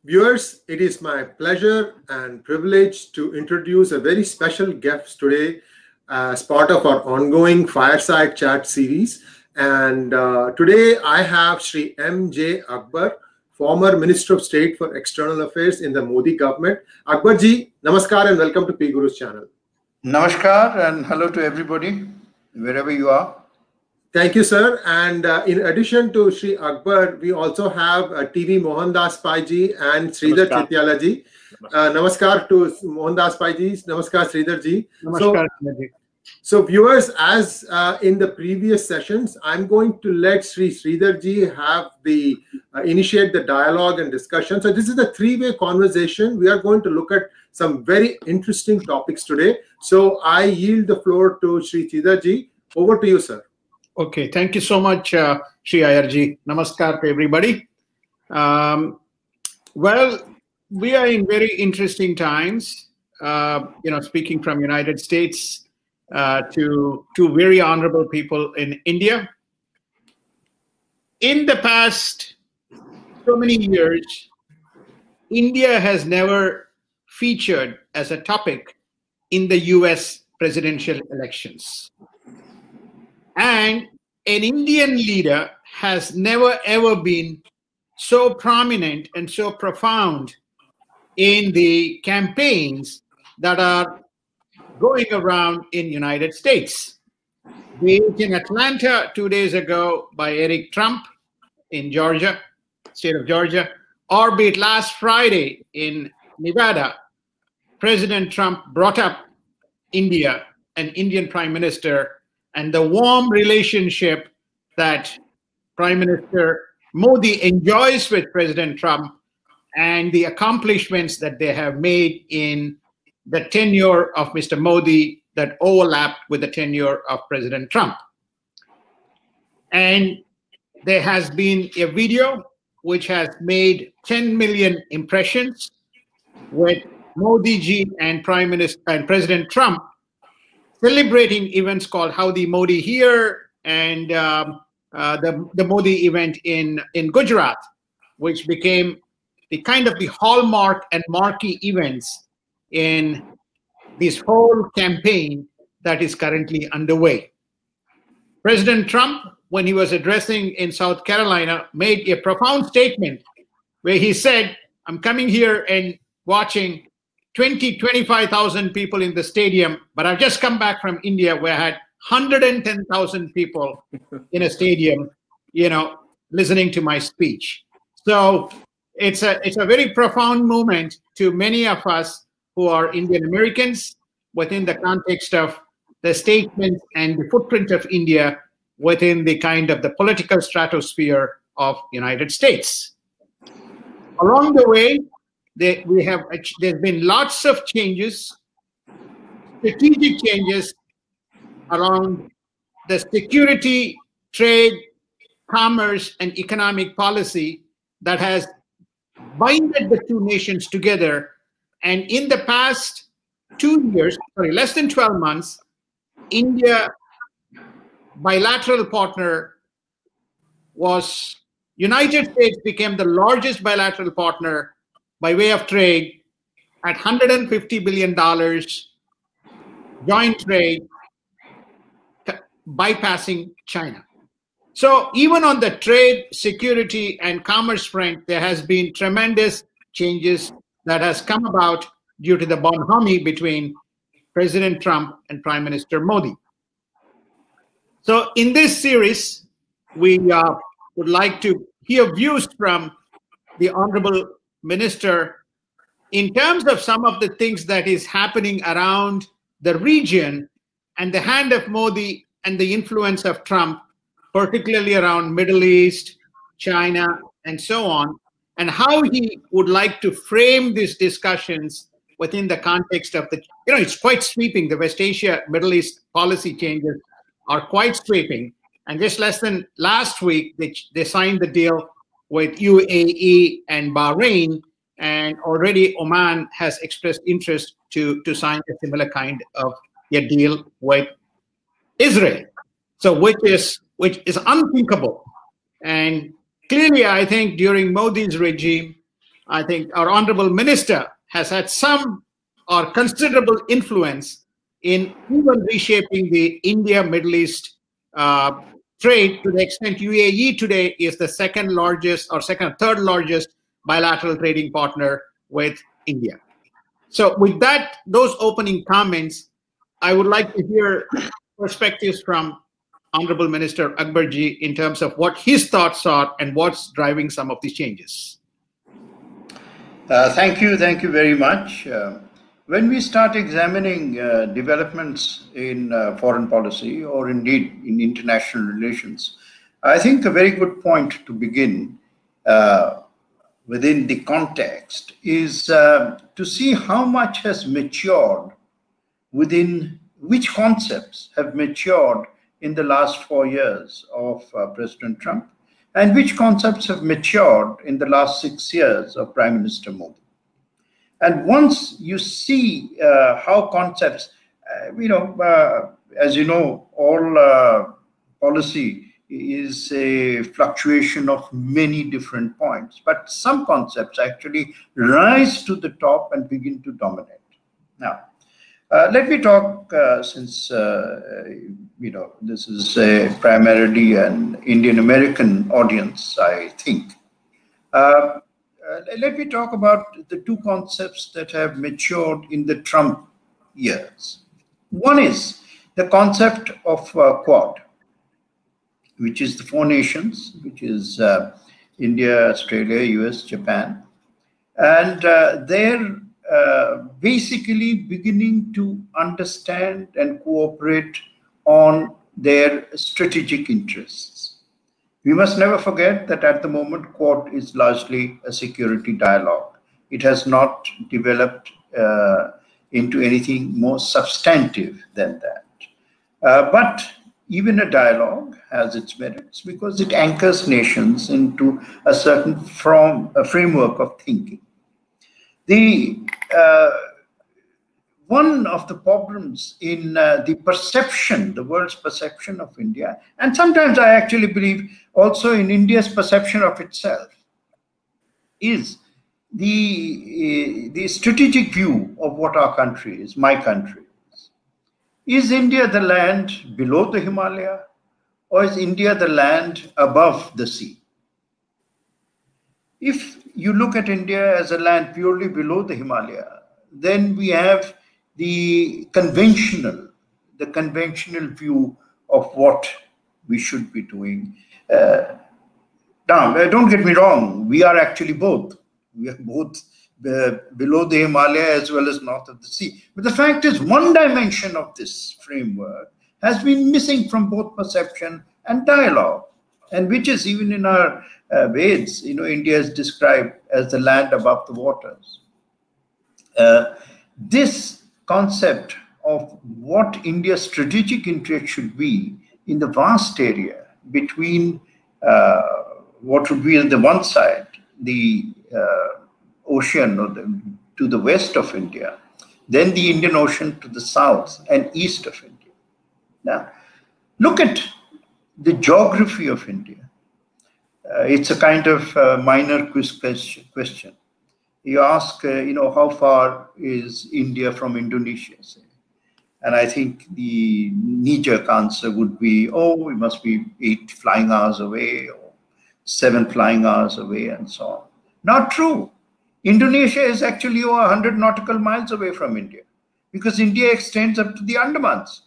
Viewers, it is my pleasure and privilege to introduce a very special guest today as part of our ongoing Fireside Chat series. And today I have Shri J Akbar, former Minister of State for External Affairs in the Modi government. Akbar ji, namaskar and welcome to PGurus channel. Namaskar and hello to everybody, wherever you are. Thank you, sir. And in addition to Shri Akbar, we also have TV Mohandas Ji and Sridhar Chityala ji. Namaskar to Mohandas ji. Namaskar, Sridhar ji. Namaskar. So viewers, as in the previous sessions, I'm going to let Sridhar ji have the initiate the dialogue and discussion. So this is a three-way conversation. We are going to look at some very interesting topics today. So I yield the floor to Shri Sridhar ji. Over to you, sir. Okay, thank you so much, Shri Ayarji. Namaskar to everybody. Well, we are in very interesting times. Speaking from United States to two very honorable people in India. In the past so many years, India has never featured as a topic in the US presidential elections. And an Indian leader has never ever been so prominent and so profound in the campaigns that are going around in United States. Be it in Atlanta 2 days ago by Eric Trump in Georgia, state of Georgia, or be it last Friday in Nevada, President Trump brought up India, an Indian Prime Minister, and the warm relationship that Prime Minister Modi enjoys with President Trump and the accomplishments that they have made in the tenure of Mr. Modi that overlapped with the tenure of President Trump. And there has been a video which has made 10 million impressions with Modi ji and Prime Minister and President Trump celebrating events called Howdy Modi here and the Modi event in Gujarat, which became the kind of the hallmark and marquee events in this whole campaign that is currently underway. President Trump, when he was addressing in South Carolina, made a profound statement where he said, I'm coming here and watching 25,000 people in the stadium, but I've just come back from India where I had 110,000 people in a stadium, listening to my speech. So it's a very profound moment to many of us who are Indian Americans within the context of the statements and the footprint of India within the kind of the political stratosphere of United States. Along the way, there's been lots of changes, strategic changes around the security, trade, commerce, and economic policy that has binded the two nations together. And in the past 2 years, less than 12 months, India bilateral partner was United States became the largest bilateral partner by way of trade at $150 billion joint trade, bypassing China. So even on the trade, security, and commerce front, there has been tremendous changes that has come about due to the bonhomie between President Trump and Prime Minister Modi. So in this series, we would like to hear views from the Honorable Minister in terms of some of the things that is happening around the region and the hand of Modi and the influence of Trump, particularly around Middle East, China, and so on, and how he would like to frame these discussions within the context of the, it's quite sweeping. The West Asia, Middle East policy changes are quite sweeping. And just less than last week, they signed the deal with UAE and Bahrain, and already Oman has expressed interest to sign a similar kind of a deal with Israel. So which is unthinkable. And clearly, I think during Modi's regime, I think our honorable minister has had some or considerable influence in even reshaping the India-Middle East trade to the extent UAE today is the second largest or third largest bilateral trading partner with India. So with that, those opening comments, I would like to hear perspectives from Honorable Minister Akbarji in terms of what his thoughts are and what's driving some of these changes. Thank you very much. When we start examining developments in foreign policy or indeed in international relations, I think a very good point to begin within the context is to see how much has matured within which concepts have matured in the last 4 years of President Trump and which concepts have matured in the last 6 years of Prime Minister Modi. And once you see how concepts, as you know, all policy is a fluctuation of many different points, but some concepts actually rise to the top and begin to dominate. Now, let me talk, since, this is primarily an Indian-American audience, I think. Let me talk about the two concepts that have matured in the Trump years. One is the concept of Quad, which is the 4 nations, which is India, Australia, US, Japan. And they're basically beginning to understand and cooperate on their strategic interests. We must never forget that at the moment, Quad is largely a security dialogue. It has not developed into anything more substantive than that. But even a dialogue has its merits because it anchors nations into a certain framework of thinking. One of the problems in the perception, the world's perception of India, and sometimes I actually believe also in India's perception of itself, is the strategic view of what our country is, my country is. Is India the land below the Himalaya, or is India the land above the sea? If you look at India as a land purely below the Himalaya, then we have the conventional view of what we should be doing. Now, don't get me wrong, we are actually both. We are both below the Himalaya as well as north of the sea. But the fact is, one dimension of this framework has been missing from both perception and dialogue, and which is even in our Veds, India is described as the land above the waters. This concept of what India's strategic interest should be in the vast area between what would be on the one side, the ocean to the west of India, then the Indian Ocean to the south and east of India. Now, look at the geography of India. It's a kind of minor quiz question. You ask, how far is India from Indonesia, say? And I think the knee-jerk answer would be, we must be 8 flying hours away or 7 flying hours away and so on. Not true. Indonesia is actually over 100 nautical miles away from India because India extends up to the Andamans.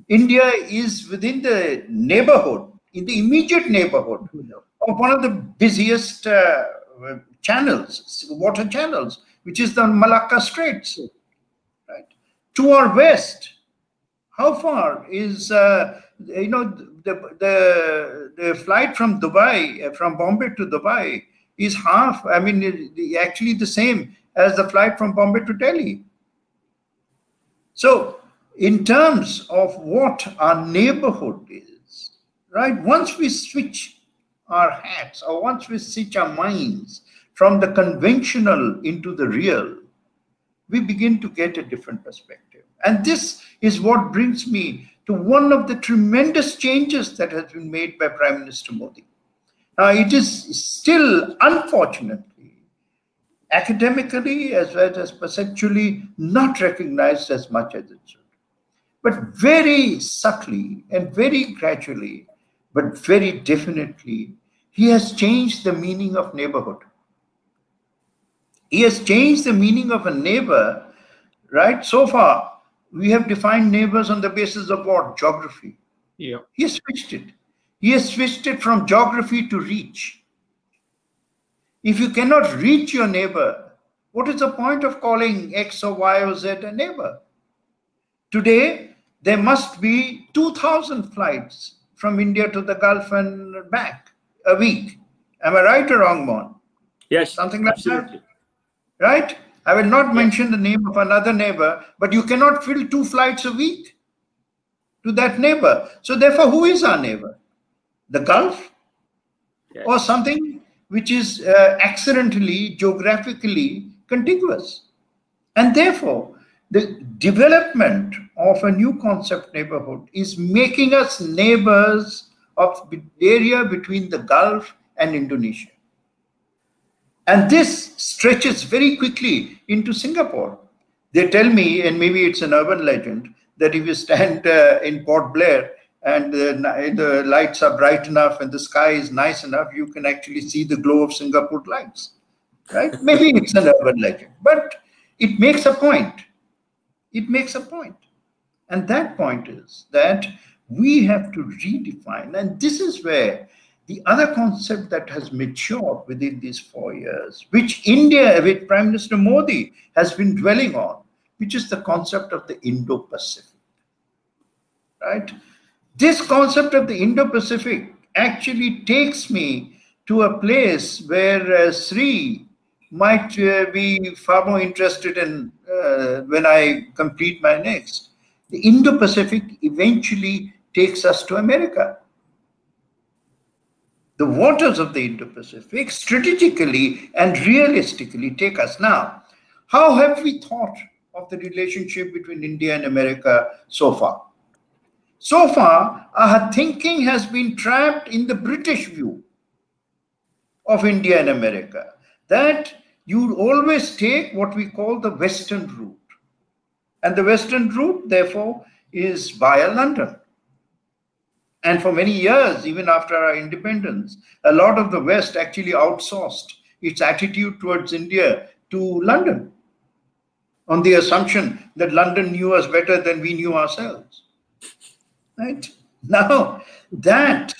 India is within the neighborhood, in the immediate neighborhood of one of the busiest channels, water channels, which is the Malacca Straits. Right? To our west, how far is the flight from Dubai, from Bombay to Dubai, is half. I mean, actually the same as the flight from Bombay to Delhi. So, in terms of what our neighborhood is, right? Once we switch our hats, or once we switch our minds from the conventional into the real, we begin to get a different perspective. And this is what brings me to one of the tremendous changes that has been made by Prime Minister Modi. Now, it is still, unfortunately, academically as well as perceptually not recognized as much as it should. But very subtly and very gradually, but very definitely, he has changed the meaning of neighborhood. He has changed the meaning of a neighbor, right? So far, we have defined neighbors on the basis of what? Geography. Yeah. He has switched it. He has switched it from geography to reach. If you cannot reach your neighbor, what is the point of calling X or Y or Z a neighbor? Today, there must be 2,000 flights from India to the Gulf and back a week. Am I right or wrong, Mon? Yes, something like absolutely. that. Right? I will not mention the name of another neighbor, but you cannot fill 2 flights a week to that neighbor. So therefore, who is our neighbor? The Gulf? Yes. Or something which is accidentally, geographically contiguous. And therefore, the development of a new concept neighborhood is making us neighbors of the area between the Gulf and Indonesia. And this stretches very quickly into Singapore. They tell me, and maybe it's an urban legend, that if you stand in Port Blair and the lights are bright enough and the sky is nice enough, you can actually see the glow of Singapore lights. Right? Maybe it's an urban legend, but it makes a point. It makes a point. And that point is that we have to redefine, and this is where the other concept that has matured within these 4 years, which India, with Prime Minister Modi, has been dwelling on, which is the concept of the Indo-Pacific. Right? This concept of the Indo-Pacific actually takes me to a place where Sri might be far more interested in when I complete my next. The Indo-Pacific eventually takes us to America. The waters of the Indo-Pacific strategically and realistically take us. Now, how have we thought of the relationship between India and America so far? So far, our thinking has been trapped in the British view of India and America, that you always take what we call the Western route. And the Western route, therefore, is via London. And for many years, even after our independence, a lot of the West actually outsourced its attitude towards India to London, on the assumption that London knew us better than we knew ourselves. Right? Now, that,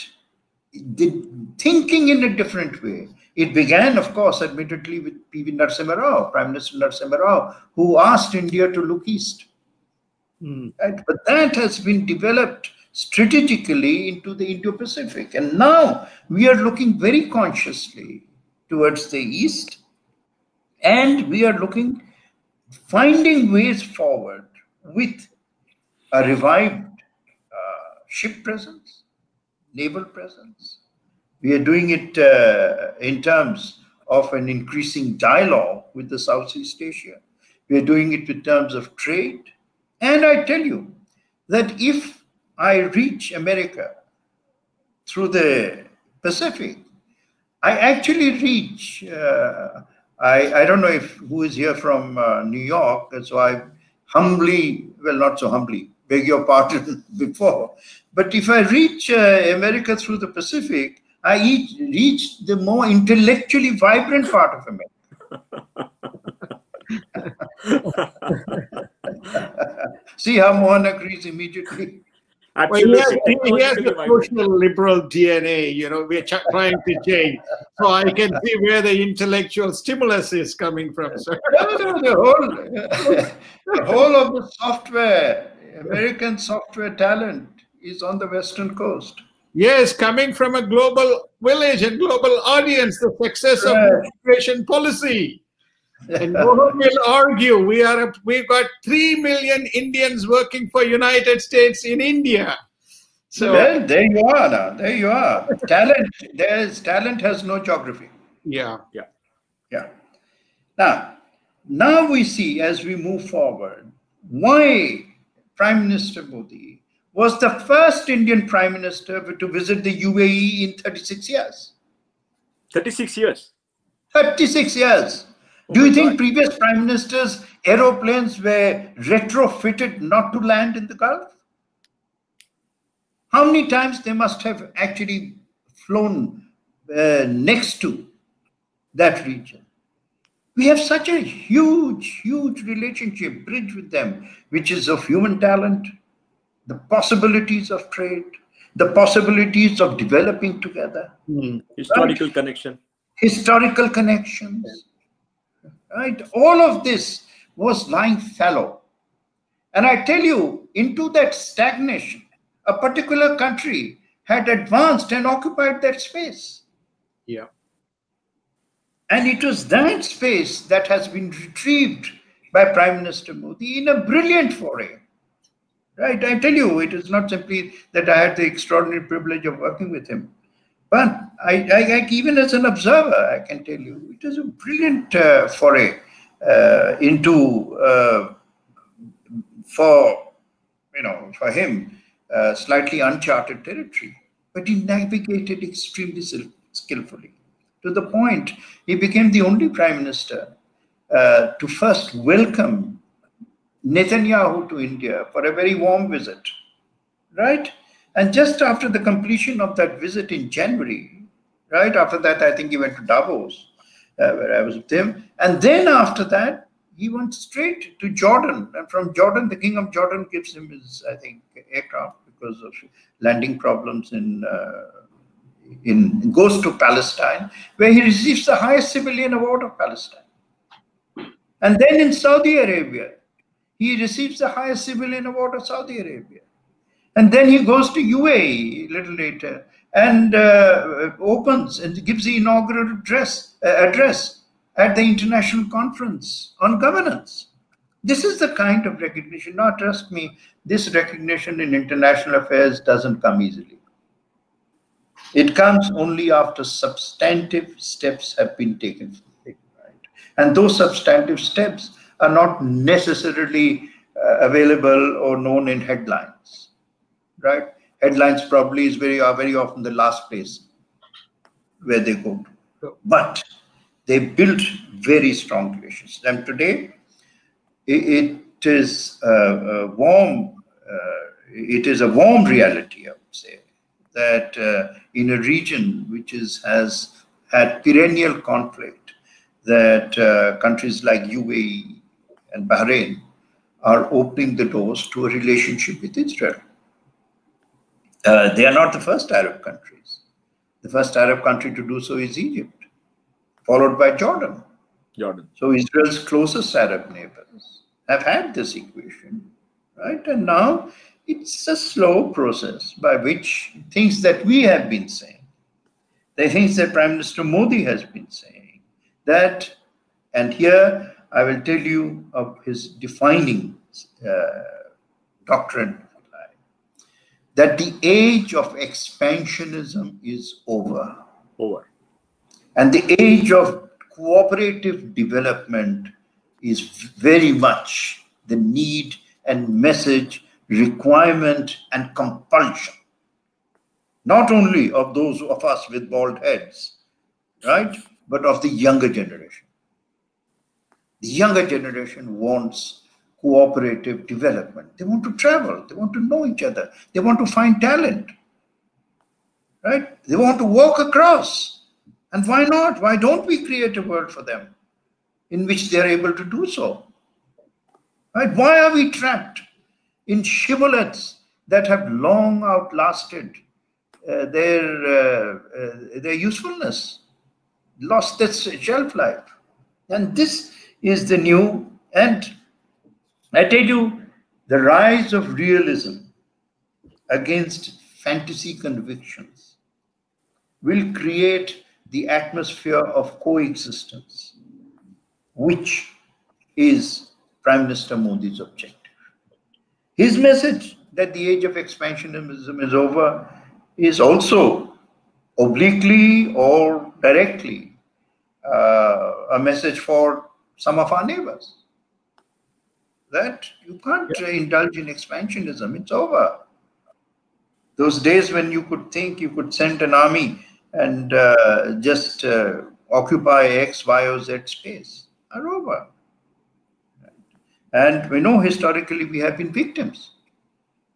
the thinking in a different way, it began, of course, admittedly, with P.V. Narasimha Rao, Prime Minister Narasimha Rao, who asked India to look east. Right? But that has been developed strategically into the Indo-Pacific. And now we are looking very consciously towards the east, and we are finding ways forward with a revived ship presence, naval presence. We are doing it in terms of an increasing dialogue with the Southeast Asia. We are doing it in terms of trade. And I tell you that if I reach America through the Pacific, I actually reach, I don't know who is here from New York, so I humbly, well, not so humbly, beg your pardon before, but if I reach America through the Pacific, I reach the more intellectually vibrant part of America. See how Mohan agrees immediately. Absolutely. Well, he has the social liberal DNA, you know, we're trying to change. So I can see where the intellectual stimulus is coming from, sir. The whole of the software, American software talent is on the Western coast. Yes, coming from a global village and global audience, the success of immigration policy. And Mohan will argue we've got 3 million Indians working for United States in India. So well, there you are now. There you are. Talent has no geography. Yeah. Now we see as we move forward why Prime Minister Modi was the first Indian Prime Minister to visit the UAE in 36 years. 36 years. 36 years. Do you think previous prime ministers' aeroplanes were retrofitted not to land in the Gulf? How many times they must have actually flown next to that region? We have such a huge relationship, bridge with them, which is of human talent, the possibilities of trade, the possibilities of developing together. Historical connection. Historical connections. Right? All of this was lying fallow. And I tell you, into that stagnation, a particular country had advanced and occupied that space. Yeah. And it was that space that has been retrieved by Prime Minister Modi in a brilliant foray. Right? I tell you, it is not simply that I had the extraordinary privilege of working with him, but I even as an observer, I can tell you, it was a brilliant foray into, for him, slightly uncharted territory. But he navigated extremely skillfully, to the point he became the only prime minister to first welcome Netanyahu to India for a very warm visit, right? And just after the completion of that visit in January, right after that, I think he went to Davos, where I was with him. And then after that, he went straight to Jordan. And from Jordan, the king of Jordan gives him his, I think, aircraft because of landing problems goes to Palestine, where he receives the highest civilian award of Palestine. And then in Saudi Arabia, he receives the highest civilian award of Saudi Arabia. And then he goes to UAE a little later and opens and gives the inaugural address at the International Conference on Governance. This is the kind of recognition. Now, trust me, this recognition in international affairs doesn't come easily. It comes only after substantive steps have been taken. Right? And those substantive steps are not necessarily available or known in headlines. Right? Headlines probably are very often the last place where they go to. But they built very strong relations. And today, it is a warm reality, I would say, that in a region which has had perennial conflict, that countries like UAE and Bahrain are opening the doors to a relationship with Israel. They are not the first Arab countries. The first Arab country to do so is Egypt, followed by Jordan. So Israel's closest Arab neighbors have had this equation, right? And now it's a slow process by which things that we have been saying, the things that Prime Minister Modi has been saying, that, and here I will tell you of his defining doctrine, that the age of expansionism is over. And the age of cooperative development is very much the need and message, requirement and compulsion, not only of those of us with bald heads, right, but of the younger generation. The younger generation wants cooperative development. They want to travel. They want to know each other. They want to find talent, right? They want to walk across. And why not? Why don't we create a world for them in which they are able to do so? Right? Why are we trapped in shibboleths that have long outlasted their usefulness, lost their shelf life? And this is the new, and I tell you, the rise of realism against fantasy convictions will create the atmosphere of coexistence, which is Prime Minister Modi's objective. His message that the age of expansionism is over is also obliquely or directly a message for some of our neighbors, that you can't indulge in expansionism. It's over. Those days when you could think you could send an army and just occupy X, Y, or Z space. are over. And we know historically we have been victims.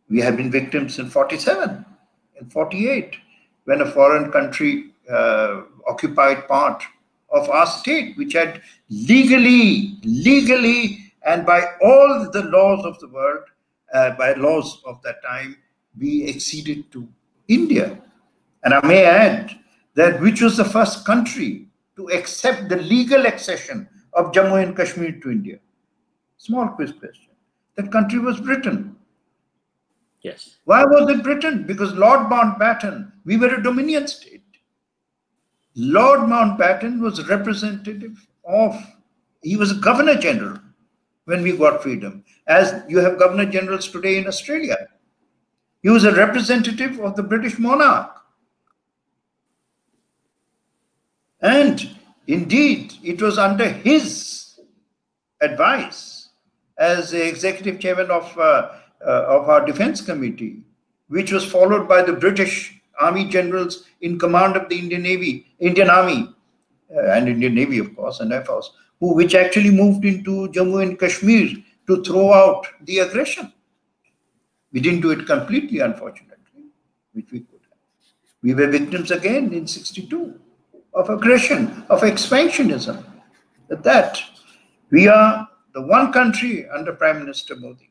We have been victims in 47, in 48, when a foreign country occupied part of our state, which had legally, and by all the laws of the world, by laws of that time, we acceded to India. And I may add that which was the first country to accept the legal accession of Jammu and Kashmir to India? Small quiz question. That country was Britain. Yes. Why was it Britain? Because Lord Mountbatten, we were a dominion state. Lord Mountbatten was representative of, he was a Governor General when we got freedom, as you have Governor Generals today in Australia. He was a representative of the British monarch. And indeed, it was under his advice as the executive chairman of our defense committee, which was followed by the British Army generals in command of the Indian Army, and Indian Navy, of course, and Air Force, which actually moved into Jammu and Kashmir to throw out the aggression. We didn't do it completely, unfortunately, which we could have. We were victims again in 62 of aggression, of expansionism. At that, we are the one country under Prime Minister Modi,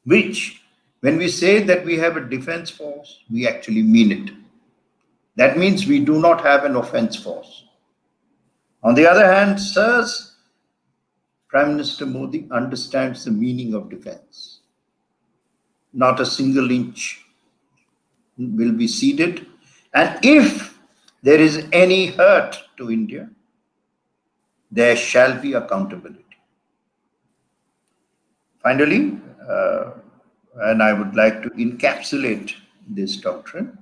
which, when we say that we have a defense force, we actually mean it. That means we do not have an offense force. On the other hand, sirs, Prime Minister Modi understands the meaning of defense. Not a single inch will be ceded. And if there is any hurt to India, there shall be accountability. Finally, and I would like to encapsulate this doctrine,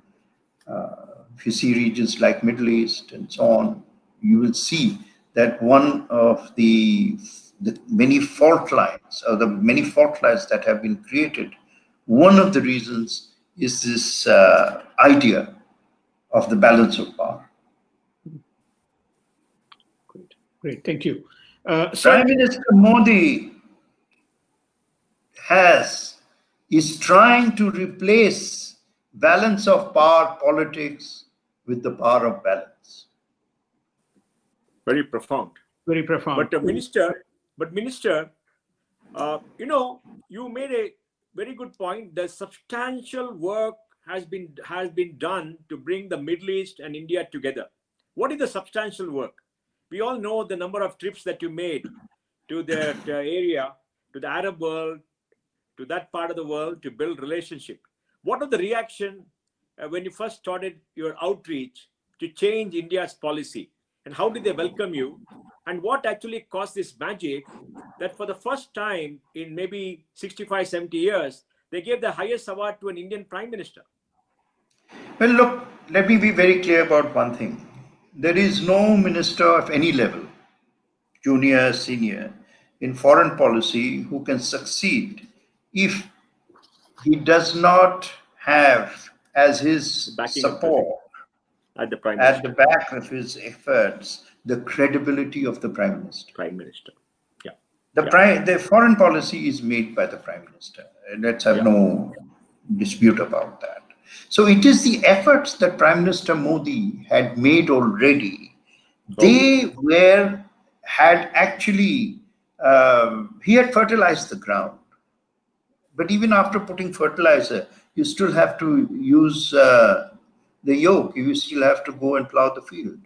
if you see regions like Middle East and so on, you will see that one of the many fault lines, or the many fault lines that have been created, one of the reasons is this idea of the balance of power. Great, thank you. Prime Minister Modi is trying to replace balance of power politics with the power of balance. Very profound. Very profound. But Minister, you know, you made a very good point. The substantial work has been done to bring the Middle East and India together. What is the substantial work? We all know the number of trips that you made to the area, to the Arab world, to that part of the world to build relationship. What was the reaction when you first started your outreach to change India's policy? And how did they welcome you? And what actually caused this magic that for the first time in maybe 65, 70 years, they gave the highest award to an Indian Prime Minister? Well, look, let me be very clear about one thing. There is no minister of any level, junior, senior, in foreign policy who can succeed if he does not have as his support at the back of his efforts the credibility of the Prime Minister. Prime Minister, yeah. The foreign policy is made by the Prime Minister. Let's have no dispute about that. So it is the efforts that Prime Minister Modi had made already. They had actually, he had fertilized the ground. But even after putting fertilizer, you still have to use the yoke. You still have to go and plow the field,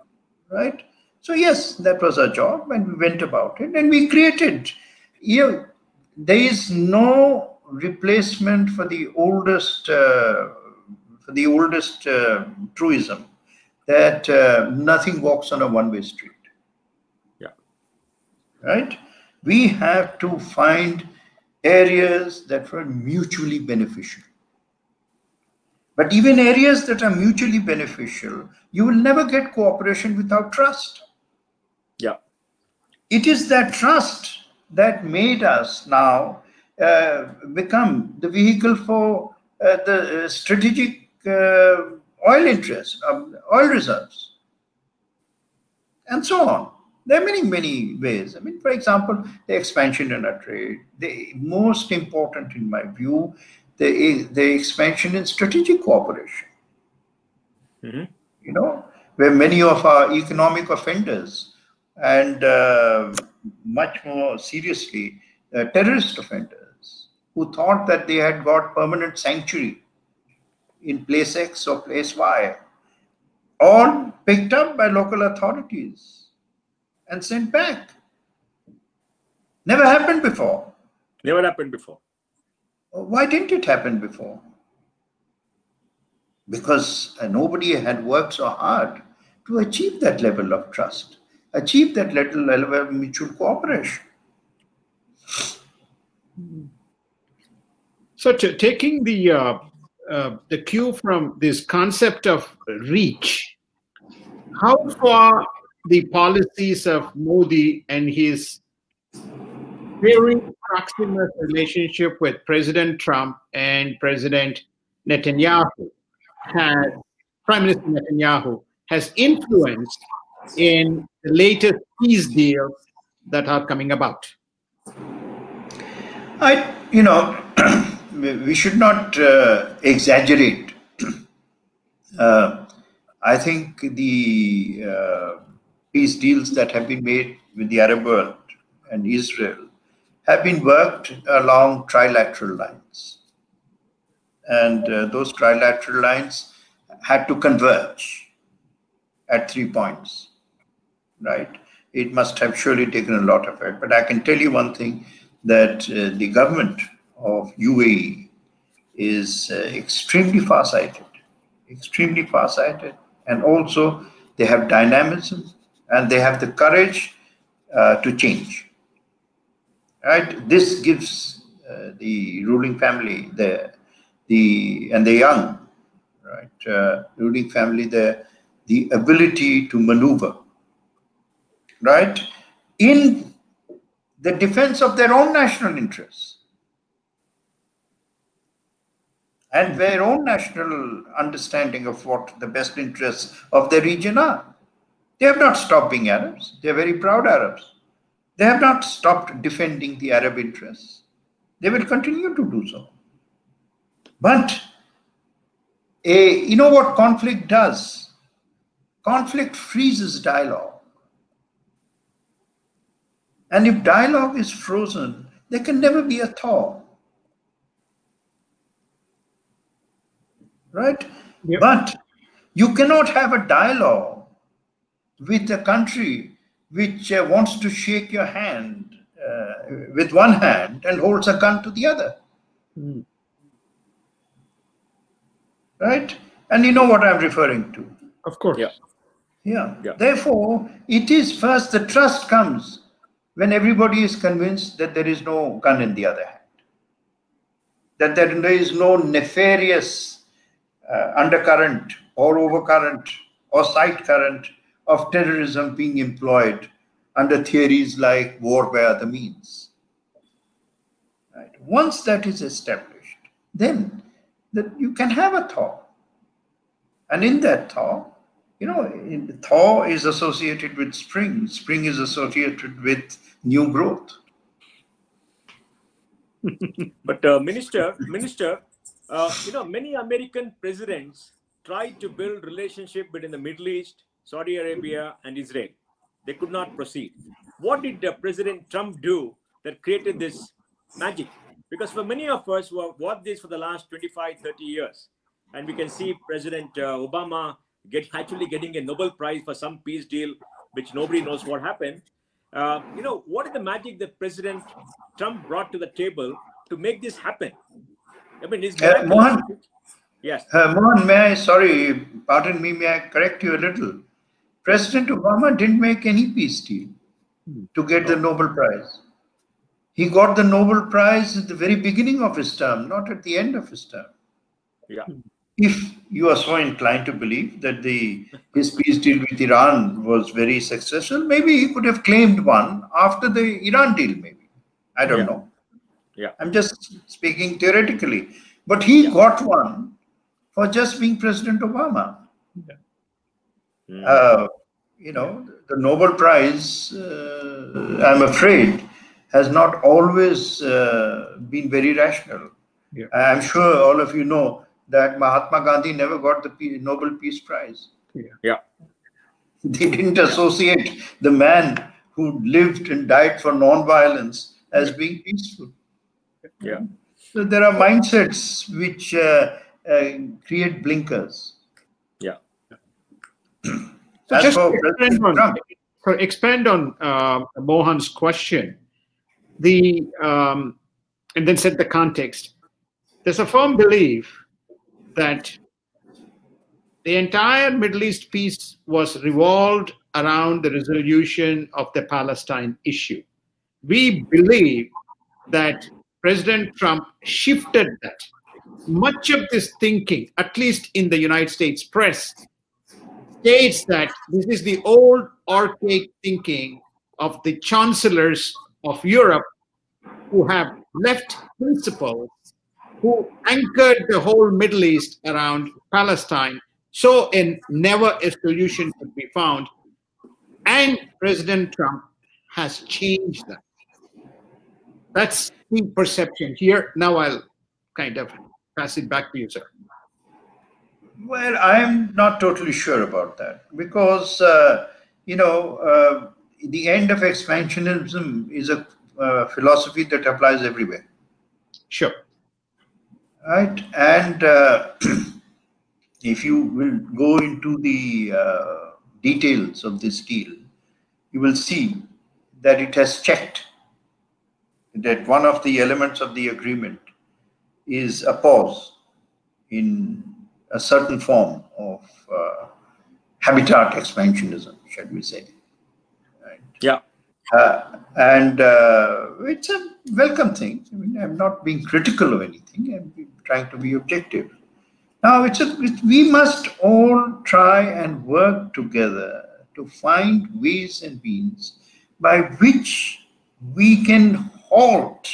right? So yes, that was our job, and we went about it, and we created. There is no replacement for the oldest truism that nothing walks on a one-way street. Yeah. Right. We have to find areas that were mutually beneficial. But even areas that are mutually beneficial, you will never get cooperation without trust. Yeah. It is that trust that made us now become the vehicle for the strategic oil interests, oil reserves, and so on. There are many, many ways. I mean, for example, the expansion in our trade. The most important, in my view, the expansion in strategic cooperation. Mm-hmm. You know, where many of our economic offenders and much more seriously, terrorist offenders who thought that they had got permanent sanctuary in place X or place Y, all picked up by local authorities and sent back. Never happened before. Never happened before. Why didn't it happen before? Because nobody had worked so hard to achieve that level of trust, achieve that level of mutual cooperation. So, taking the cue from this concept of reach, how far the policies of Modi and his very proximate relationship with President Trump and President Netanyahu Prime Minister Netanyahu has influenced in the latest peace deals that are coming about? We should not exaggerate. I think the peace deals that have been made with the Arab world and Israel have been worked along trilateral lines. And those trilateral lines had to converge at 3 points, right? It must have surely taken a lot of effort. But I can tell you one thing, that the government of UAE is extremely far-sighted, and also they have dynamism and they have the courage to change. Right? This gives the ruling family and the young, right, ruling family the ability to maneuver, right, in the defense of their own national interests and their own national understanding of what the best interests of the region are. They have not stopped being Arabs. They are very proud Arabs. They have not stopped defending the Arab interests. They will continue to do so. But you know what conflict does? Conflict freezes dialogue. And if dialogue is frozen, there can never be a thaw. Right? Yep. But you cannot have a dialogue with a country which wants to shake your hand with one hand and holds a gun to the other. Mm. Right? And you know what I'm referring to. Of course. Yeah. Yeah. Therefore, it is first the trust comes when everybody is convinced that there is no gun in the other hand, that there is no nefarious undercurrent or overcurrent or side current of terrorism being employed under theories like war by other means. Right? Once that is established, then you can have a thaw. And in that thaw, thaw is associated with spring. Spring is associated with new growth. But Minister, many American presidents tried to build relationship between the Middle East, Saudi Arabia, and Israel. They could not proceed. What did President Trump do that created this magic? Because for many of us who have watched this for the last 25, 30 years, and we can see President Obama actually getting a Nobel Prize for some peace deal, which nobody knows what happened. What is the magic that President Trump brought to the table to make this happen? I mean, it's Mohan, yes. Mohan, pardon me, may I correct you a little? President Obama didn't make any peace deal to get the Nobel Prize. He got the Nobel Prize at the very beginning of his term, not at the end of his term. Yeah. If you are so inclined to believe that his peace deal with Iran was very successful, maybe he could have claimed one after the Iran deal, maybe. I don't know. Yeah. I'm just speaking theoretically. But he got one for just being President Obama. Yeah. the Nobel Prize, I'm afraid, has not always been very rational. Yeah. I'm sure all of you know that Mahatma Gandhi never got the Nobel Peace Prize. Yeah. They didn't associate the man who lived and died for non-violence as being peaceful. Yeah. So there are mindsets which create blinkers. Yeah. So As just for expand President Trump, expand on Mohan's question, and then set the context. There's a firm belief that the entire Middle East peace was revolved around the resolution of the Palestine issue. We believe that President Trump shifted that. Much of this thinking, at least in the United States press, states that this is the old archaic thinking of the chancellors of Europe who have left principles, who anchored the whole Middle East around Palestine, so never a solution could be found. And President Trump has changed that. That's the perception here. Now I'll kind of pass it back to you, sir. well, I'm not totally sure about that because, the end of expansionism is a philosophy that applies everywhere. Sure. Right? And if you will go into the details of this deal, you will see that it has checked that one of the elements of the agreement is a pause in a certain form of habitat expansionism, shall we say. Right? Yeah. And it's a welcome thing. I mean, I'm not being critical of anything. I'm trying to be objective. Now, we must all try and work together to find ways and means by which we can halt,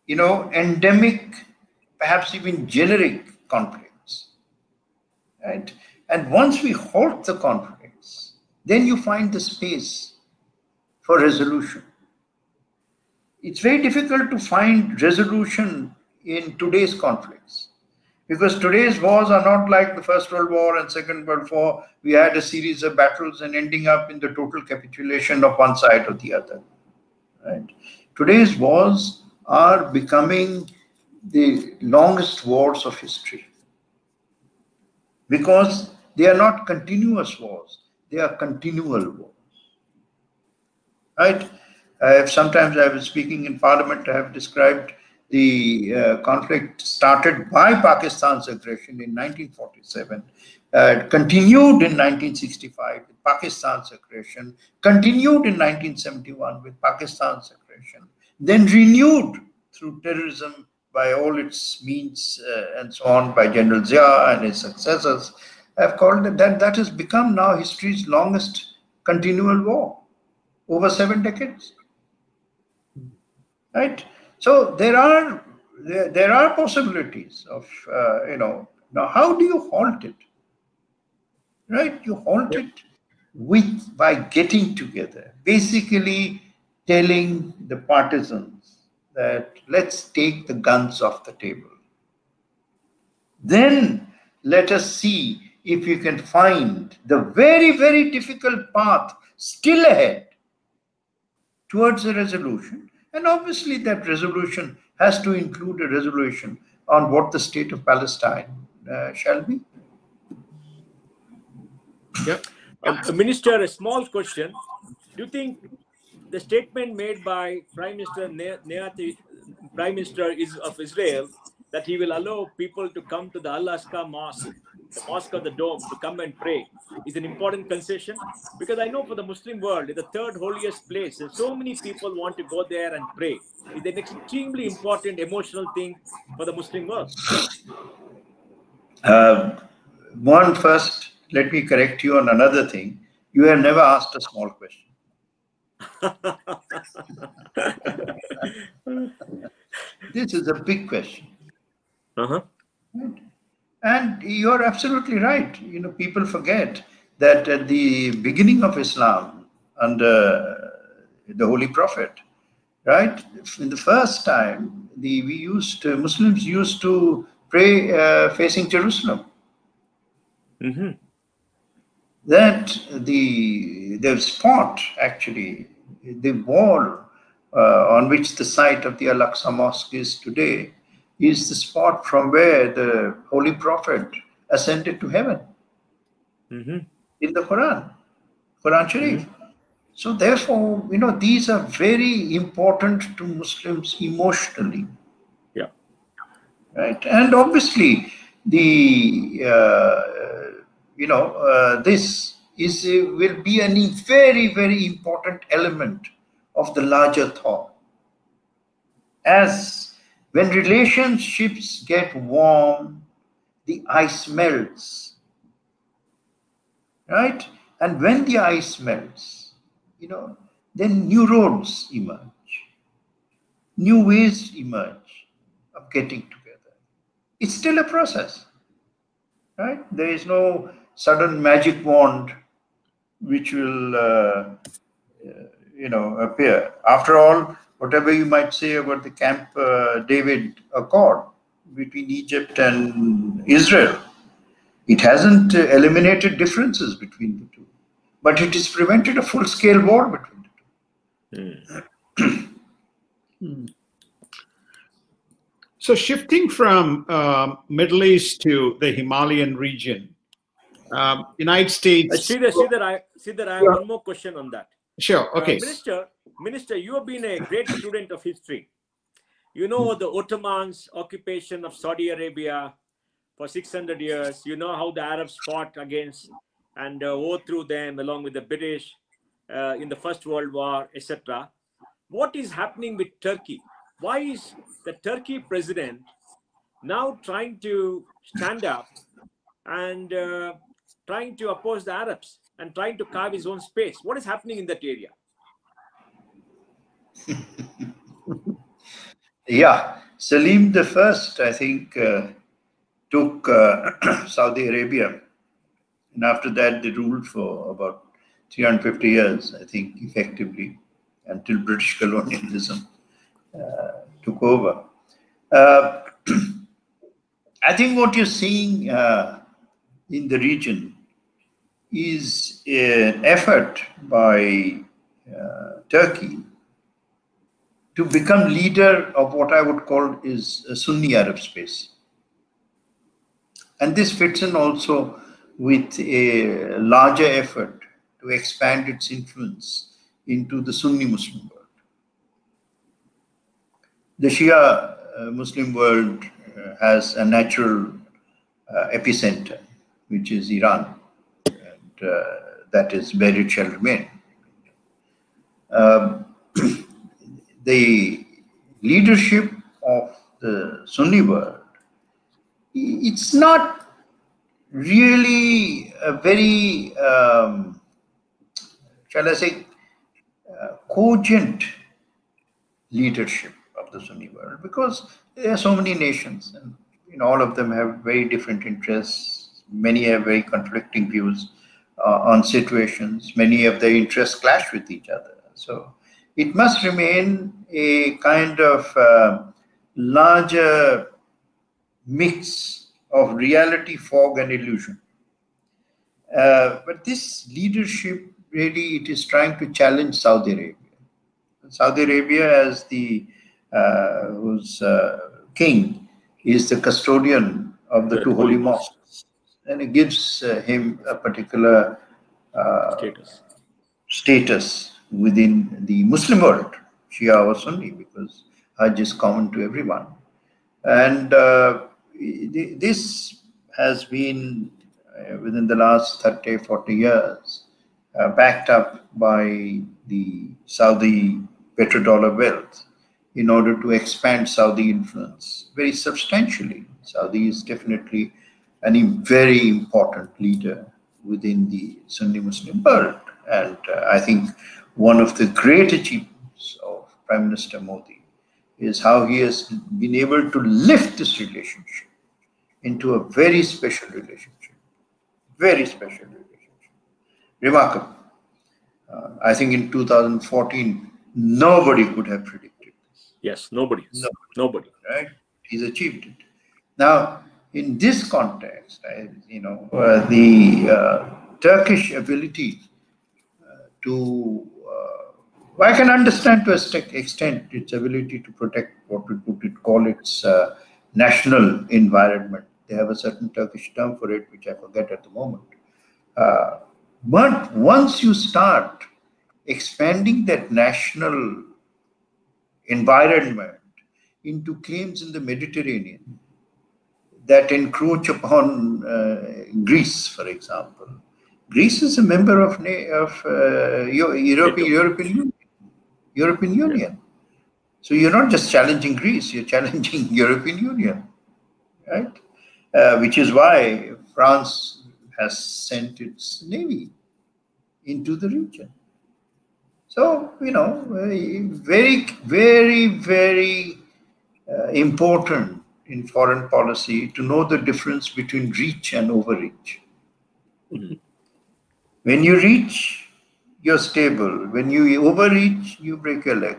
endemic, perhaps even generic conflicts. Right? And once we halt the conflicts, then you find the space for resolution. It's very difficult to find resolution in today's conflicts because today's wars are not like the First World War and Second World War. We had a series of battles and ending up in the total capitulation of one side or the other. Right? Today's wars are becoming the longest wars of history because they are not continuous wars, they are continual wars. Right? Sometimes I was speaking in Parliament, I have described the conflict started by Pakistan's aggression in 1947, continued in 1965 with Pakistan's aggression, continued in 1971 with Pakistan's aggression, then renewed through terrorism by all its means and so on by General Zia and his successors. I've called it that has become now history's longest continual war, over 7 decades. Right? So there are possibilities of, now how do you halt it? Right? You halt it by getting together, basically telling the partisans that let's take the guns off the table. Then let us see if you can find the very, very difficult path still ahead towards a resolution. And obviously that resolution has to include a resolution on what the state of Palestine shall be. Yep. Minister, a small question. Do you think the statement made by Prime Minister of Israel that he will allow people to come to the Al-Aqsa Mosque, the Mosque of the Dome, to come and pray is an important concession? Because I know for the Muslim world, it's the third holiest place, and so many people want to go there and pray. It's an extremely important emotional thing for the Muslim world. One, first, let me correct you on another thing. You have never asked a small question. This is a big question. Uh-huh. Right? And you're absolutely right. People forget that at the beginning of Islam, under the Holy Prophet, right, in the first time, Muslims used to pray facing Jerusalem. Mm-hmm. That the spot, actually, the wall on which the site of the Al-Aqsa Mosque is today, is the spot from where the Holy Prophet ascended to heaven. Mm-hmm. In the Quran Sharif. Mm-hmm. So therefore, these are very important to Muslims emotionally. Yeah. Right. And obviously, this will be a very, very important element of the larger thought. As when relationships get warm, the ice melts. Right? And when the ice melts, then new roads emerge, new ways emerge of getting together. It's still a process, right? There is no sudden magic wand which will, appear. After all, whatever you might say about the Camp David Accord between Egypt and Israel, it hasn't eliminated differences between the two, but it has prevented a full-scale war between the two. So shifting from Middle East to the Himalayan region, United States. Sridhar, I have one more question on that. Sure. Okay. Minister, you have been a great student of history. You know the Ottomans' occupation of Saudi Arabia for 600 years. You know how the Arabs fought against and overthrew them along with the British in the First World War, etc. What is happening with Turkey? Why is the Turkey president now trying to stand up and trying to oppose the Arabs and trying to carve his own space? What is happening in that area? Yeah, Salim the First, I think, took Saudi Arabia, and after that they ruled for about 350 years, I think, effectively, until British colonialism took over. I think what you're seeing in the region is an effort by Turkey to become leader of what I would call is a Sunni Arab space. And this fits in also with a larger effort to expand its influence into the Sunni Muslim world. The Shia Muslim world has a natural epicenter, which is Iran, and that is where it shall remain. The leadership of the Sunni world, it's not really a very, shall I say, cogent leadership of the Sunni world, because there are so many nations and all of them have very different interests. Many have very conflicting views on situations. Many of their interests clash with each other. So it must remain a kind of larger mix of reality, fog, and illusion. But this leadership, really, it is trying to challenge Saudi Arabia. Saudi Arabia, as the whose king is the custodian of the two holy mosques, and it gives him a particular status within the Muslim world, Shia or Sunni, because Hajj is common to everyone. And this has been, within the last 30, 40 years, backed up by the Saudi petrodollar wealth in order to expand Saudi influence very substantially. Saudi is definitely a very important leader within the Sunni Muslim world. And I think one of the great achievements of Prime Minister Modi is how he has been able to lift this relationship into a very special relationship. Very special relationship. Remarkable. I think in 2014, nobody could have predicted this. Yes, nobody. Nobody. Right? He's achieved it. Now, in this context, the Turkish ability to, I can understand to a extent its ability to protect what we would call its national environment. They have a certain Turkish term for it, which I forget at the moment. But once you start expanding that national environment into claims in the Mediterranean that encroach upon Greece, for example. Greece is a member of European Union. So you're not just challenging Greece, you're challenging European Union, right? Which is why France has sent its navy into the region. So, very, very, very important in foreign policy to know the difference between reach and overreach. Mm-hmm. When you reach, you're stable. When you overreach, you break your leg.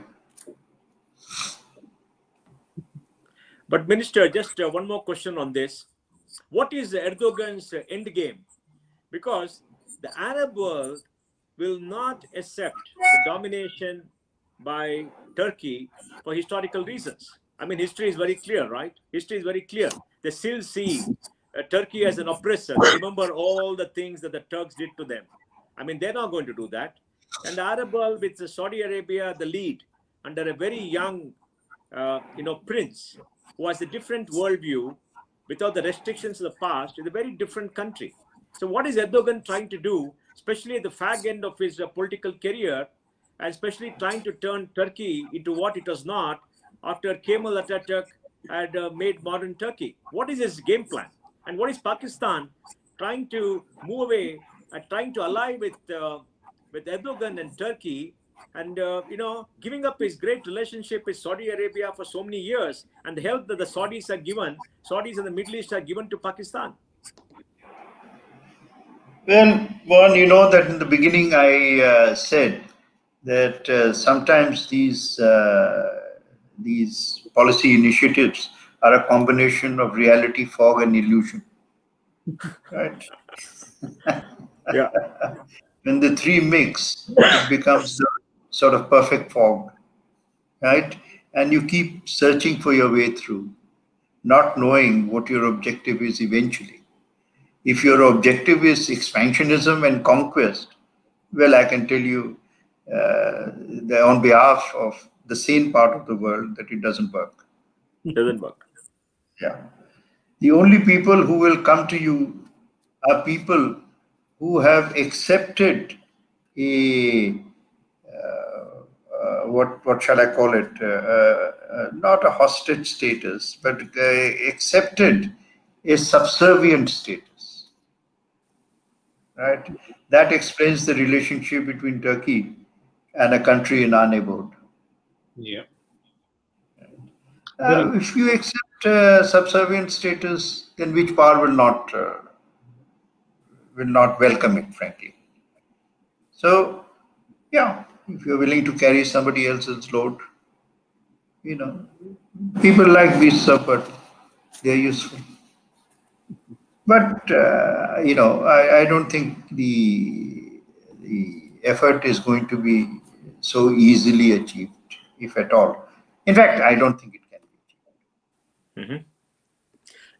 But Minister, just one more question on this. What is Erdogan's end game? Because the Arab world will not accept the domination by Turkey for historical reasons. I mean, history is very clear, right? History is very clear. They still see Turkey as an oppressor. They remember all the things that the Turks did to them. I mean, they're not going to do that. And the Arab world, with Saudi Arabia, the lead, under a very young, prince who has a different worldview, without the restrictions of the past, is a very different country. So what is Erdogan trying to do, especially at the fag end of his political career, and especially trying to turn Turkey into what it was not after Kemal Atatürk had made modern Turkey? What is his game plan? And what is Pakistan trying to move away, trying to ally with Erdogan and Turkey, and giving up his great relationship with Saudi Arabia for so many years, and the help that the Saudis and the Middle East are given to Pakistan? Well, one, you know that in the beginning I said that sometimes these policy initiatives are a combination of reality, fog, and illusion. Right? Yeah. When the three mix, it becomes the sort of perfect fog, right? And you keep searching for your way through, not knowing what your objective is eventually. If your objective is expansionism and conquest, well, I can tell you that on behalf of the sane part of the world that it doesn't work. It doesn't work. Yeah. The only people who will come to you are people who have accepted a what shall I call it? Not a hostage status, but accepted a subservient status. Right? That explains the relationship between Turkey and a country in our neighborhood. Yeah. If you accept subservient status, then which power will not welcome it, frankly. So, yeah, if you're willing to carry somebody else's load, people like beasts of burden. They're useful. But, I don't think the effort is going to be so easily achieved, if at all. In fact, I don't think it can be achieved.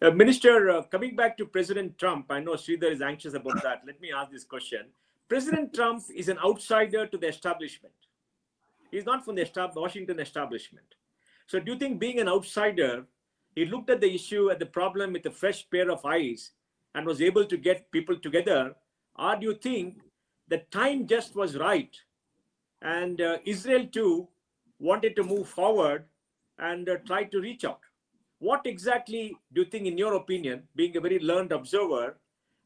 Mm-hmm. Minister, coming back to President Trump, I know Sridhar is anxious about that. Let me ask this question. President Trump is an outsider to the establishment. He's not from the Washington establishment. So do you think, being an outsider, he looked at the issue, at the problem with a fresh pair of eyes and was able to get people together? Or do you think the time just was right and Israel too wanted to move forward and try to reach out? What exactly do you think, in your opinion, being a very learned observer,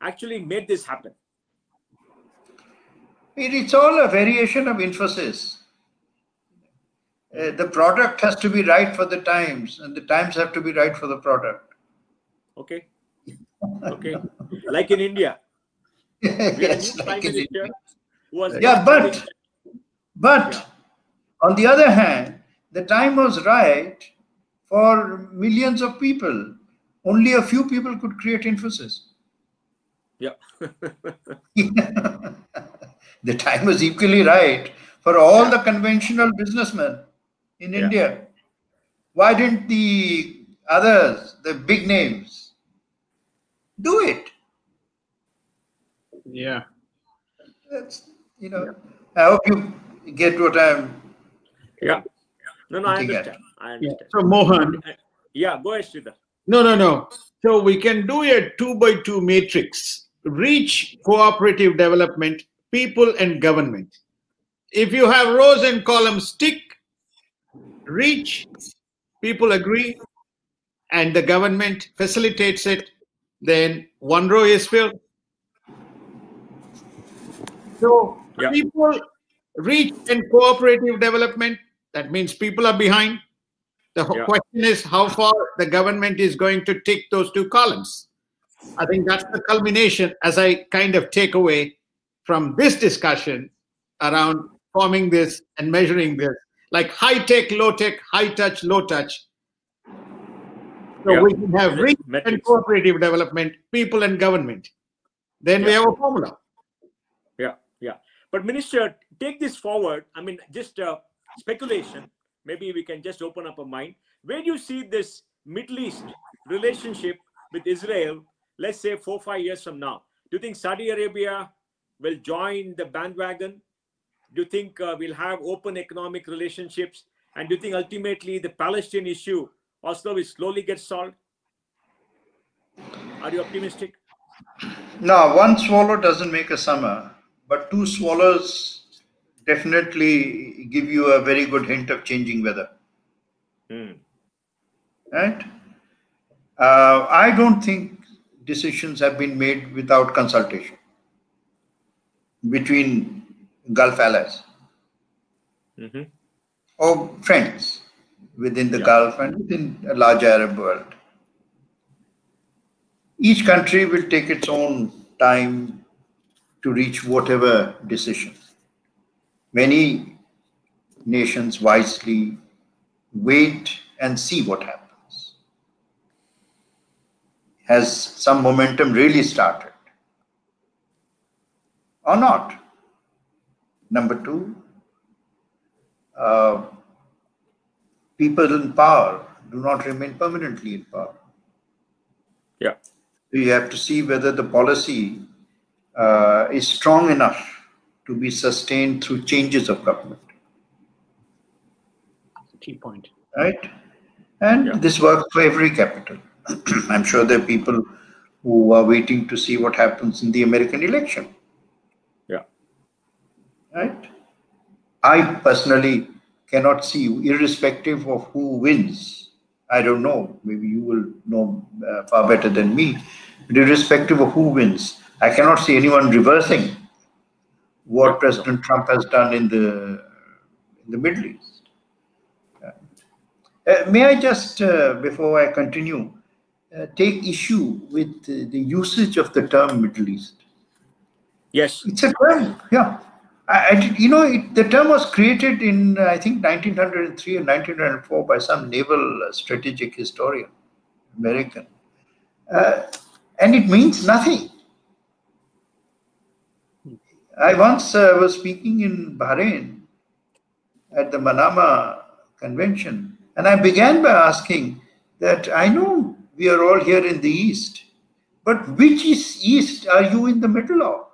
actually made this happen? It's all a variation of emphasis. The product has to be right for the times, and the times have to be right for the product. Okay. Okay. Like in India. Yes, like in India. was Yeah, estimating but Yeah. on the other hand, the time was right for millions of people. Only a few people could create Infosys. Yeah. The time was equally right for all the conventional businessmen in Yeah. India. Why didn't the others, the big names, do it? Yeah. That's, I hope you get what I'm Yeah. No, I looking at. understand. I Yeah. understand. So Mohan, Yeah, go ahead, Sridhar. no. So we can do a 2x2 matrix: reach, cooperative development, people, and government. If you have rows and columns tick, reach, people agree, and the government facilitates it, then one row is filled. So Yeah. people, reach, and cooperative development, that means people are behind. The Yeah. question is how far the government is going to tick those two columns. I think that's the culmination, as I kind of take away from this discussion around forming this and measuring this, like high tech, low tech, high touch, low touch. So Yeah. we can have reach and Metrics. cooperative development, people and government. Then we Yeah. have a formula. Yeah. Yeah. But Minister, take this forward. I mean, just speculation. Maybe we can just open up a mind. Where do you see this Middle East relationship with Israel, let's say 4-5 years from now? Do you think Saudi Arabia will join the bandwagon? Do you think we'll have open economic relationships? And do you think ultimately the Palestinian issue also will slowly get solved? Are you optimistic? Now, one swallow doesn't make a summer, but two swallows definitely give you a very good hint of changing weather. Right? I don't think decisions have been made without consultation between Gulf allies or friends within the Gulf and within a large Arab world. Each country will take its own time to reach whatever decision. Many nations wisely wait and see what happens. Has some momentum really started or not? Number two, people in power do not remain permanently in power. Yeah. So you have to see whether the policy is strong enough to be sustained through changes of government. Key point. Right? And this works for every capital. I'm sure there are people who are waiting to see what happens in the American election. Yeah. Right? I personally cannot see, irrespective of who wins. I don't know. Maybe you will know far better than me. But irrespective of who wins, I cannot see anyone reversing what President Trump has done in the Middle East. May I just, before I continue, take issue with the usage of the term Middle East? Yes. It's a term, yeah. The term was created in, I think, 1903 and 1904 by some naval strategic historian, American. And it means nothing. I once was speaking in Bahrain at the Manama Convention, and I began by asking that I know we are all here in the East, but which East are you in the middle of?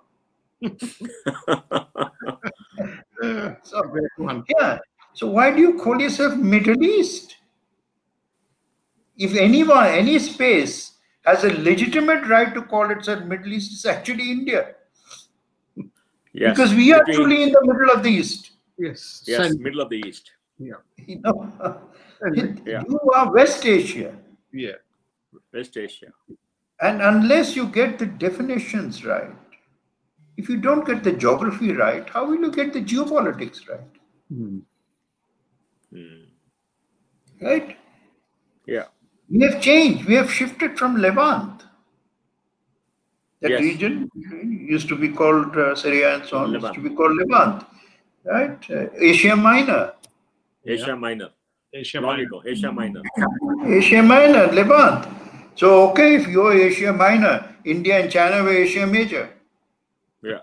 So why do you call yourself Middle East? If anyone, any space has a legitimate right to call itself Middle East, it's actually India. Yes. Because we are truly in the middle of the East. Yes. Yes, middle of the East. Yeah. You are West Asia. Yeah. West Asia. And unless you get the definitions right, if you don't get the geography right, how will you get the geopolitics right? Right? Yeah. We have changed. We have shifted from Levant. That Yes. region used to be called Syria and so on, used to be called Levant, right? Asia Minor. Asia Minor. Asia Long Minor. ago, Asia Minor. Asia Minor, Levant. So, okay, if you're Asia Minor, India and China were Asia Major. Yeah.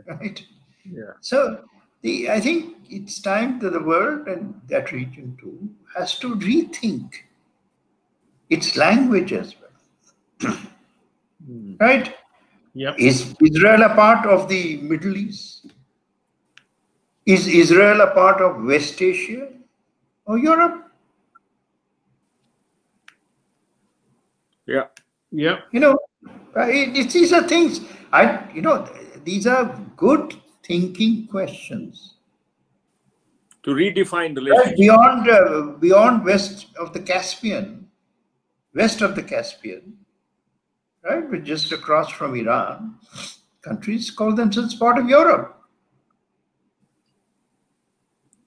Right? Yeah. So, I think it's time that the world and that region too has to rethink its language as well. Right? Yep. Is Israel a part of the Middle East? Is Israel a part of West Asia or Europe? Yeah. Yep. You know, these are things, these are good thinking questions. To redefine Right? relationship. Beyond west of the Caspian, right, which just across from Iran, countries call themselves part of Europe.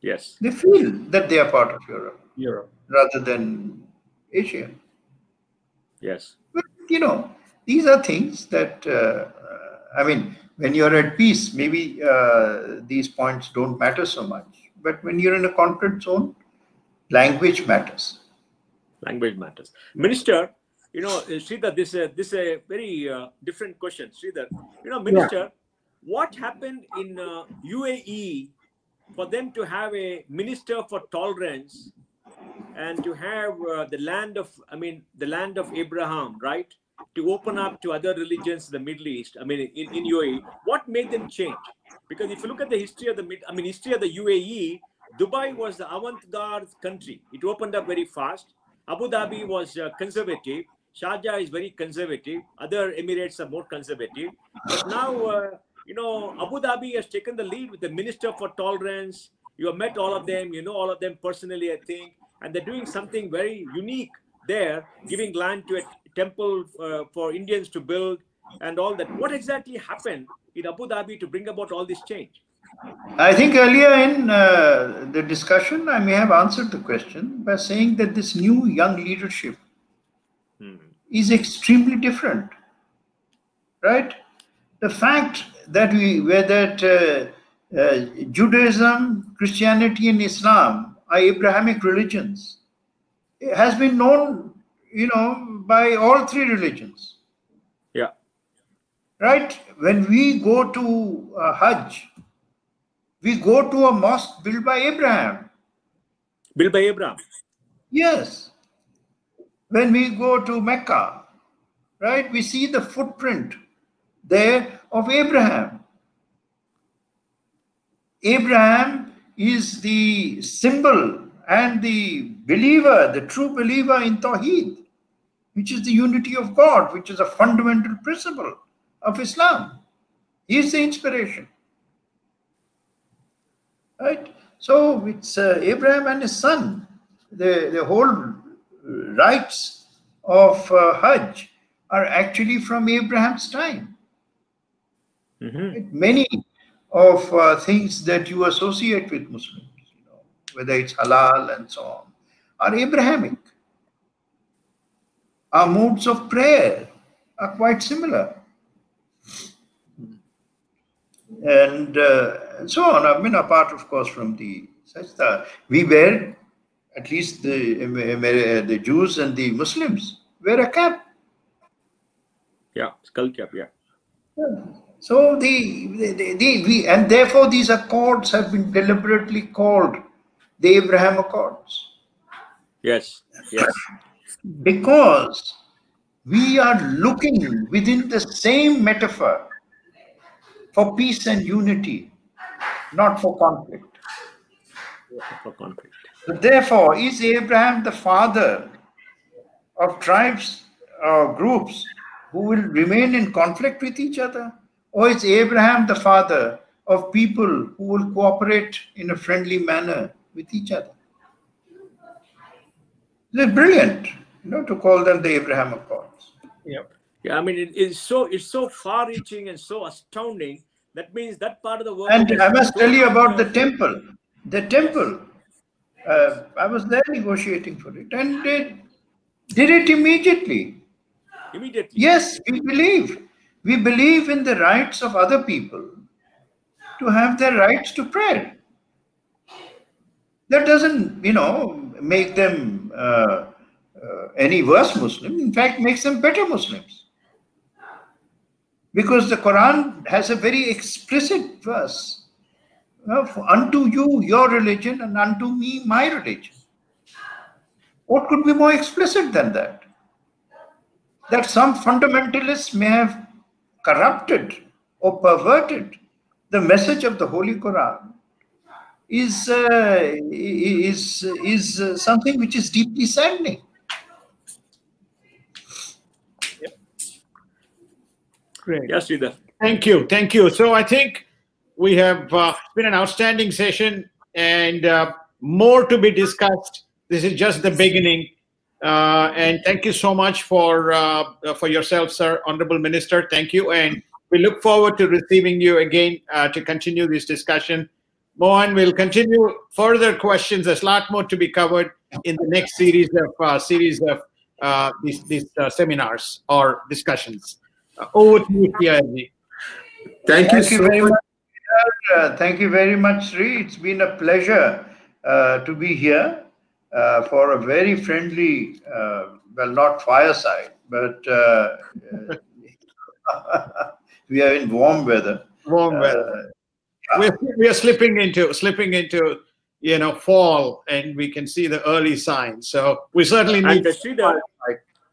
Yes. They feel that they are part of Europe. rather than Asia. Yes. But, these are things that, when you're at peace, maybe these points don't matter so much. But when you're in a conflict zone, language matters. Language matters. Minister, Sridhar, this is a very different question. Sridhar, Minister, what happened in UAE for them to have a minister for tolerance and to have the land of Abraham, right? To open up to other religions in the Middle East, in UAE, what made them change? Because if you look at the history of the UAE, Dubai was the avant-garde country. It opened up very fast. Abu Dhabi was conservative. Sharjah is very conservative. Other Emirates are more conservative. But now, Abu Dhabi has taken the lead with the Minister for Tolerance. You have met all of them. You know all of them personally, I think. And they're doing something very unique there, giving land to a temple for Indians to build and all that. What exactly happened in Abu Dhabi to bring about all this change? I think earlier in the discussion, I may have answered the question by saying that this new young leadership is extremely different, right? The fact that Judaism, Christianity, and Islam are Abrahamic religions has been known, by all three religions. Yeah. Right? When we go to Hajj, we go to a mosque built by Abraham. Built by Abraham. Yes. When we go to Mecca, right, we see the footprint there of Abraham. Abraham is the symbol and the believer, the true believer in Tawheed, which is the unity of God, which is a fundamental principle of Islam. He is the inspiration. Right? So it's Abraham and his son. The whole rites of Hajj are actually from Abraham's time. Right? Many of things that you associate with Muslims, whether it's halal and so on, are Abrahamic. Our modes of prayer are quite similar. And so on. Apart, of course, from the sajda, we wear, at least the Jews and the Muslims, wear a cap. Yeah, skull cap, yeah. So and therefore these accords have been deliberately called the Abraham Accords. Yes, yes. Because we are looking within the same metaphor for peace and unity, not for conflict. For conflict. So therefore, is Abraham the father of tribes or groups who will remain in conflict with each other? Or is Abraham the father of people who will cooperate in a friendly manner with each other? It's brilliant, to call them the Abraham Accords. Yep. Yeah, it's so far-reaching and so astounding. That means that part of the world. And I must tell you about the temple. The temple, I was there negotiating for it, and they did it immediately. Immediately. Yes, we believe We believe in the rights of other people to have their rights to prayer. That doesn't, make them any worse Muslim. In fact, makes them better Muslims. Because the Quran has a very explicit verse. Unto you, your religion, and unto me, my religion. What could be more explicit than that? That some fundamentalists may have corrupted or perverted the message of the Holy Quran is something which is deeply saddening. Great. Yes, Sridhar. Thank you. So I think we have been an outstanding session, and more to be discussed. This is just the beginning. And thank you so much for yourself, sir, Honorable Minister. Thank you, and we look forward to receiving you again to continue this discussion. Mohan will continue further questions. There's a lot more to be covered in the next series of these seminars or discussions. Over to you, TRG. Thank you very much. Thank you very much, Sri. It's been a pleasure to be here for a very friendly, well, not fireside, but we are in warm weather. Warm weather. We are slipping into fall, and we can see the early signs. So we certainly need.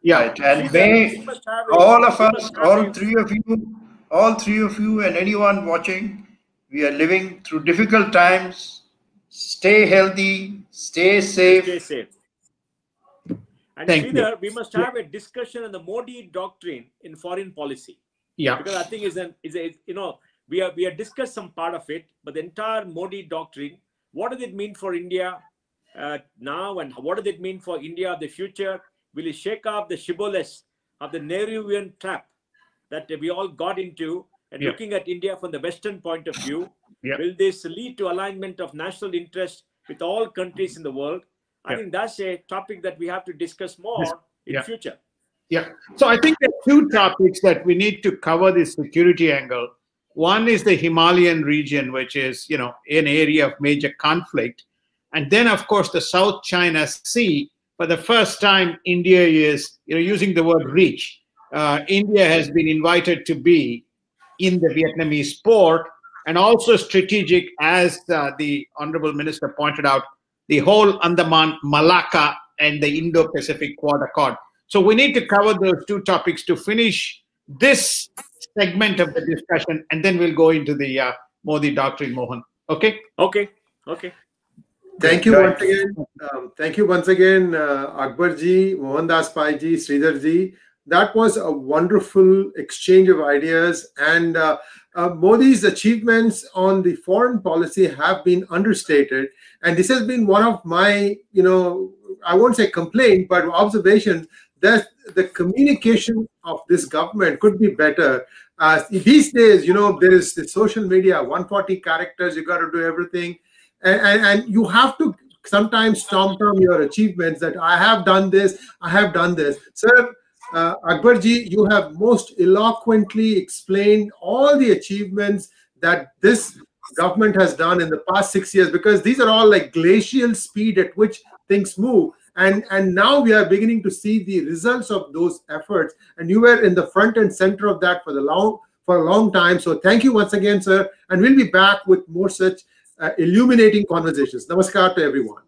Yeah, right. And may all of us, all three of you, and anyone watching, we are living through difficult times. Stay healthy, stay safe. Stay safe. And Sridhar, we must have a discussion on the Modi doctrine in foreign policy. Yeah. Because I think we have discussed some part of it, but the entire Modi doctrine, what does it mean for India now, and what does it mean for India of the future? Will it shake off the shibboleths of the Nehruvian trap that we all got into, and looking at India from the Western point of view? Will this lead to alignment of national interest with all countries in the world? I think that's a topic that we have to discuss more in future. Yeah. So I think there are two topics that we need to cover this security angle. One is the Himalayan region, which is, an area of major conflict. And then, of course, the South China Sea. For the first time, India is, using the word reach. India has been invited to be in the Vietnamese port, and also strategic, as the Honorable Minister pointed out, the whole Andaman, Malacca, and the Indo-Pacific Quad Accord. So we need to cover those two topics to finish this segment of the discussion, and then we'll go into the Modi doctrine, Mohan. Okay? Okay. Thank you once again. Thank you once again, Akbar ji, Mohandas Pai ji, Sridhar ji. That was a wonderful exchange of ideas, and Modi's achievements on the foreign policy have been understated. And this has been one of my, I won't say complaint, but observations that the communication of this government could be better. These days, there is the social media, 140 characters, you got to do everything. And you have to sometimes stomp on your achievements that I have done this, I have done this. Sir, Akbarji, you have most eloquently explained all the achievements that this government has done in the past 6 years, because these are all like glacial speed at which things move. And now we are beginning to see the results of those efforts. And you were in the front and center of that for a long time. So thank you once again, sir. And we'll be back with more such illuminating conversations. Namaskar to everyone.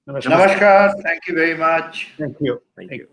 Namaskar. Thank you very much. Thank you. Thank you. Thank you.